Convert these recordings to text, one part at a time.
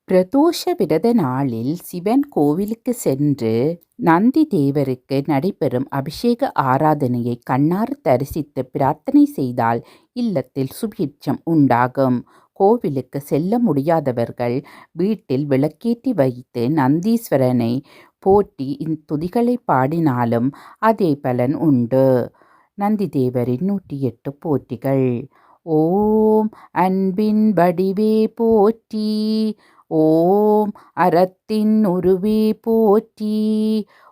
பிரதோஷ விரத நாளில் சிவன் கோவிலுக்கு சென்று நந்தி தேவருக்கு நடைபெறும் அபிஷேக ஆராதனையை கண்ணார தரிசித்து பிரார்த்தனை செய்தால் இல்லத்தில் சுபீட்சம் உண்டாகும். கோவிலுக்கு செல்ல முடியாதவர்கள் வீட்டில் விளக்கேற்றி வைத்து நந்தீஸ்வரனை போற்றி துதிகளை பாடினாலும் அதே பலன் உண்டு. நந்தி தேவரின் 108 போற்றிகள். ஓம் அன்பின் வடிவே போற்றி. ஓம் அறத்தின் உருவே போற்றி.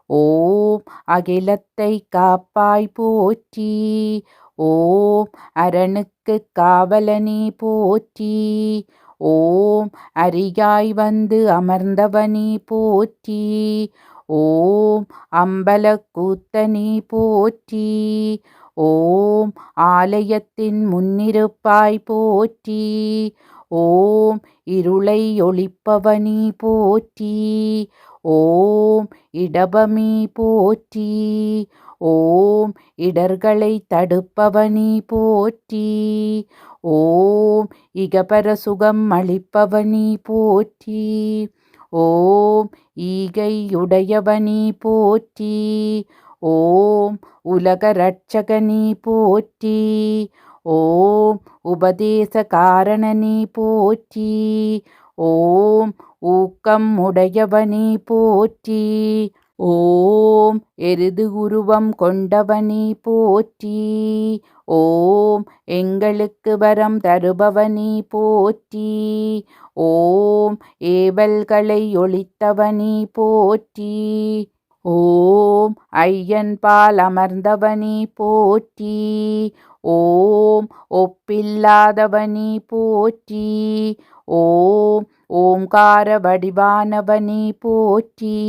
ஓம் அகிலத்தை காப்பாய் போற்றி. ஓம் அரணுக்கு காவலனே போற்றி. ஓம் அரியாய் வந்து அமர்ந்தவனே போற்றி. ஓம் அம்பலக்கூத்தனே போற்றி. ஓம் ஆலயத்தின் முன்னிருப்பாய் போற்றி. ஓம் இருளை ஒளிப்பவனே போற்றி. ஓம் இடபமே போற்றி. ஓம் இடர்களை தடுப்பவனே போற்றி. ஓம் இகபர சுகம் அளிப்பவனே போற்றி. ஓம் ஈகையுடையவனே போற்றி. ஓம் உலக ரட்சகனே போற்றி. ஓம் உபதேச காரணனே போற்றி. ஓம் ஊக்கம் உடையவனே போற்றி. ஓம் எருது உருவம் கொண்டவனே போற்றி. ஓம் எங்களுக்கு வரம் தருபவனே போற்றி. ஓம் ஏவல்களை ஒழித்தவனே போற்றி. ஓம் ஐயன் பால் அமர்ந்தவனே போற்றி. ஓம் ஒப்பில்லாதவனே போற்றி. ஓம் ஓம்கார வடிவானவனே போற்றி.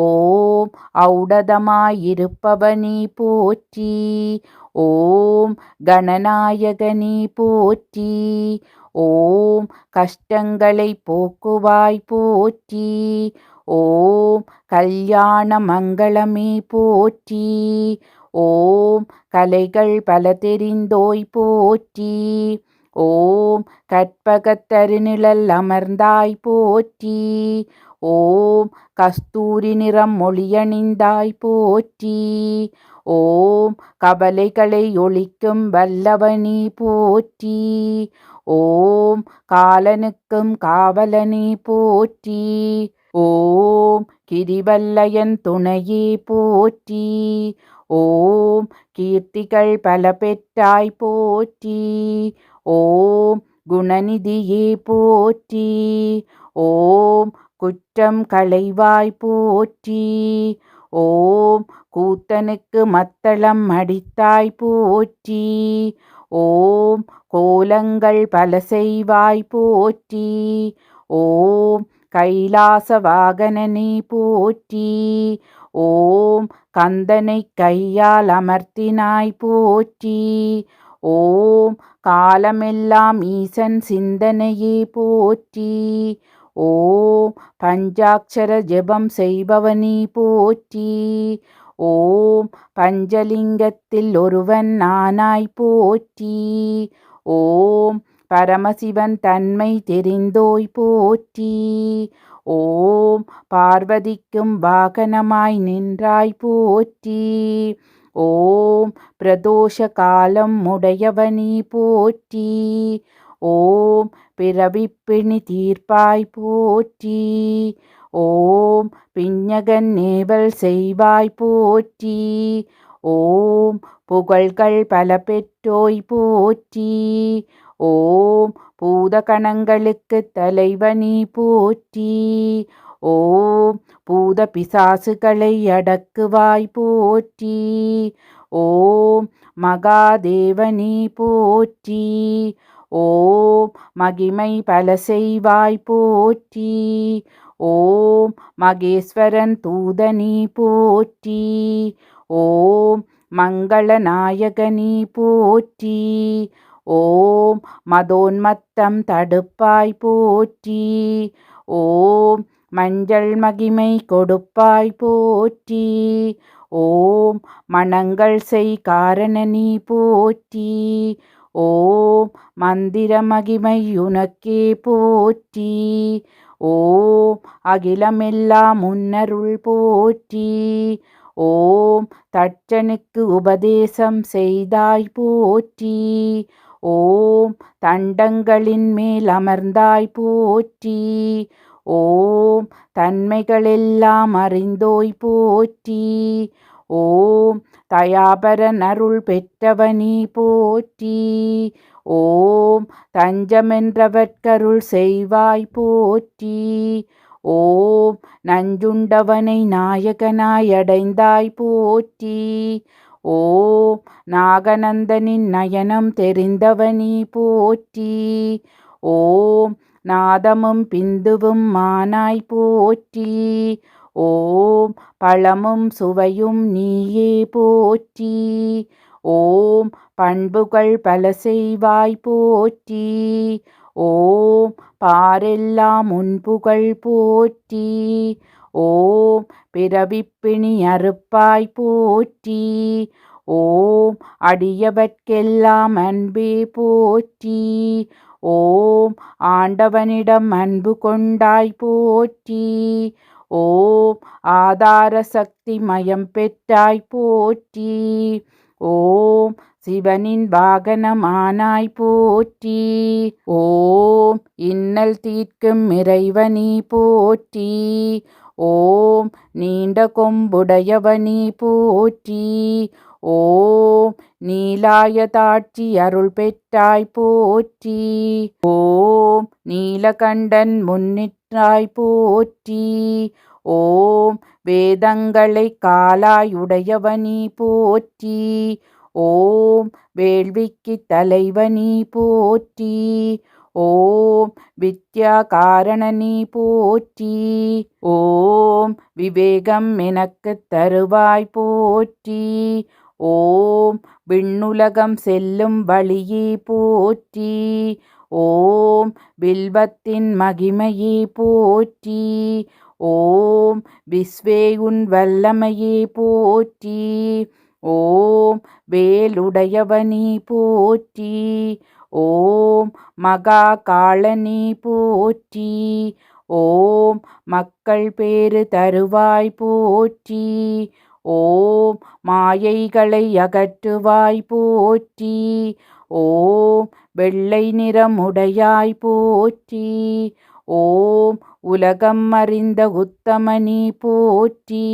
ஓம் ஔடதமாயிருப்பவனே போற்றி. ஓம் கணநாயகனே போற்றி. ஓம் கஷ்டங்களை போக்குவாய் போற்றி. ஓம் கல்யாண மங்களமே போற்றி. ஓம் கலைகள் பல தெரிந்தோய் போற்றி. ஓம் கற்பகத்தருநிழல் அமர்ந்தாய் போற்றி. ஓம் கஸ்தூரி நிறம் மொழியணிந்தாய் போற்றி. ஓம் கவலைகளை ஒழிக்கும் வல்லவனே போற்றி. ஓம் காலனுக்கும் காவலனே போற்றி. ஓம் கிரிவல்லயன் துணையே போற்றி. ஓம் கீர்த்திகள் பல பெற்றாய் போற்றி. ஓம் குணநிதியே போற்றி. ஓம் குற்றம் களைவாய் போற்றி. ஓம் கூத்தனுக்கு மத்தளம் அடித்தாய் போற்றி. ஓம் கோலங்கள் பல செய்வாய் போற்றி. ஓம் கைலாச வாகனனே போற்றி. ஓம் கந்தனை கையால் அமர்த்தினாய் போற்றி. ஓம் காலமெல்லாம் ஈசன் சிந்தனையே போற்றி. ஓம் பஞ்சாட்சர ஜெபம் செய்பவனே போற்றி. ஓம் பஞ்சலிங்கத்தில் ஒருவன் நானாய் போற்றி. ஓம் பரமசிவன் தன்மை தெரிந்தோய் போற்றி. ஓம் பார்வதிக்கும் வாகனமாய் நின்றாய் போற்றி. ஓம் பிரதோஷ காலம் உடையவனே போற்றி. ஓம் பிறவிப்பிணி தீர்ப்பாய் போற்றி. ஓம் பிஞகன் நேவல் செய்வாய் போற்றி. ஓம் புகழ்கள் பல பெற்றோய் போற்றி. ஓம் பூதகணங்களுக்கு தலைவனே போற்றி. ஓம் பூத பிசாசுகளை அடக்குவாய் போற்றி. ஓம் மகாதேவனே போற்றி. ஓம் மகிமை பல செய்வாய் போற்றி. ஓம் மகேஸ்வரன் தூதனே போற்றி. ஓம் மங்களநாயகனே போற்றி. ஓம் மதோன்மத்தம் தடுப்பாய் போற்றி. ஓம் மஞ்சள் மகிமை கொடுப்பாய் போற்றி. ஓம் மணங்கள் செய் காரணனே போற்றி. ஓம் மந்திர மகிமை உனக்கே போற்றி. ஓம் அகிலமெல்லாம் முன்னருள் போற்றி. ஓம் தட்சனுக்கு உபதேசம் செய்தாய் போற்றி. ஓம் தண்டங்களின் மேல் அமர்ந்தாய் போற்றி. ஓம் தன்மைகளெல்லாம் அறிந்தோய் போற்றி. ஓம் தயாபரன் அருள் பெற்றவனி போற்றி. ஓம் தஞ்சமென்றவர்க்கருள் செய்வாய் போற்றி. ஓம் நஞ்சுண்டவனை நாயகனாய் அடைந்தாய் போற்றி. ஓம் நாகநந்தனின் நயனம் தெரிந்தவனி போற்றி. ஓம் நாதமும் பிந்துவும் மானாய் போற்றி. ஓம் பழமும் சுவையும் நீயே போற்றி. ஓம் பண்புகள் பல செய்வாய் போற்றி. ஓம் பாரெல்லாம் உன்புகழ் போற்றி. ஓம் பிறவிப்பிணி அறுப்பாய் போற்றி. ஓம் அடியவர்க்கெல்லாம் அன்பே போற்றி. ஓம் ஆண்டவனிடம் அன்பு கொண்டாய் போற்றி. ஓம் ஆதார சக்தி மயம் பெற்றாய் போற்றி. ஓம் சிவனின் வாகனமானாய் போற்றி. ஓம் இன்னல் தீர்க்கும் இறைவனி போற்றி. ஓம் நீண்ட கொம்புடையவனி போற்றி. ஓம் நீலாயதாட்சி அருள் பெற்றாய் போற்றி. ஓம் நீலகண்டன் முன்னிற்றாய் போற்றி. ஓம் வேதங்களை காலாய் உடையவனி போற்றி. ஓம் வேள்விக்கு தலைவனி போற்றி. ஓம் வித்யா காரணனி போற்றி. ஓம் விவேகம் எனக்கு தருவாய் போற்றி. ஓம் விண்ணுலகம் செல்லும் வழியே போற்றி. ஓம் வில்வத்தின் மகிமையே போற்றி. ஓம் விஸ்வே உன் வல்லமையே போற்றி. ஓம் வேலுடையவனி போற்றி. ஓம் மகா காளனி போற்றி. ஓம் மக்கள் பேறு தருவாய் போற்றி. ஓம் மாயைகளை அகற்றுவாய் போற்றி. ஓம் வெள்ளை நிறமுடையாய் போற்றி. ஓம் உலகம் அறிந்த உத்தமனி போற்றி.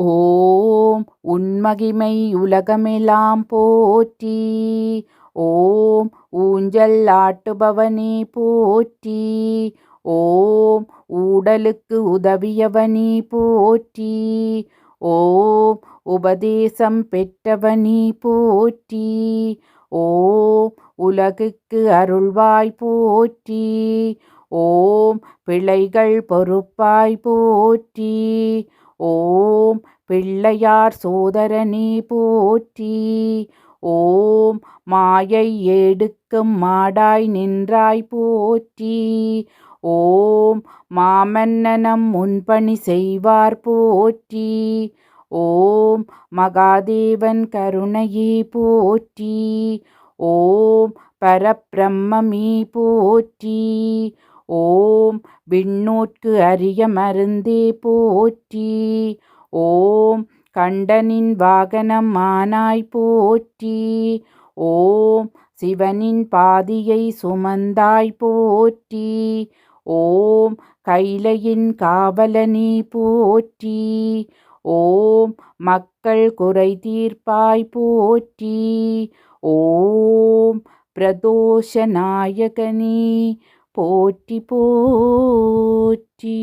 ஓம் உன்மகிமை உலகமெல்லாம் போற்றி. ஓம் ஊஞ்சல் ஆட்டுபவனி போற்றி. ஓம் ஊடலுக்கு உதவியவனி போற்றி. ஓம் உபதேசம் பெற்றவனி போற்றி. ஓம் உலகுக்கு அருள்வாய் போற்றி. ஓம் பிழைகள் பொறுப்பாய் போற்றி. ஓம் பிள்ளையார் சோதரனி போற்றி. ஓம் மாயை எடுக்கும் மாடாய் நின்றாய் போற்றி. ஓம் மாமன்னனம் முன்பணி செய்வார் போற்றி. ஓம் மகாதேவன் கருணையே போற்றி. ஓம் பரபிரம்மமே போற்றி. ஓம் விண்ணோர்க்கு அரிய மருந்தே போற்றி. ஓம் கண்டனின் வாகனம் ஆனாய் போற்றி. ஓம் சிவனின் பாதியை சுமந்தாய் போற்றி. ஓம் கைலையின் காவலனி போற்றி. ஓம் மக்கள் குறை தீர்ப்பாய் போற்றி. ஓம் பிரதோஷ நாயகனே போற்றி போற்றி.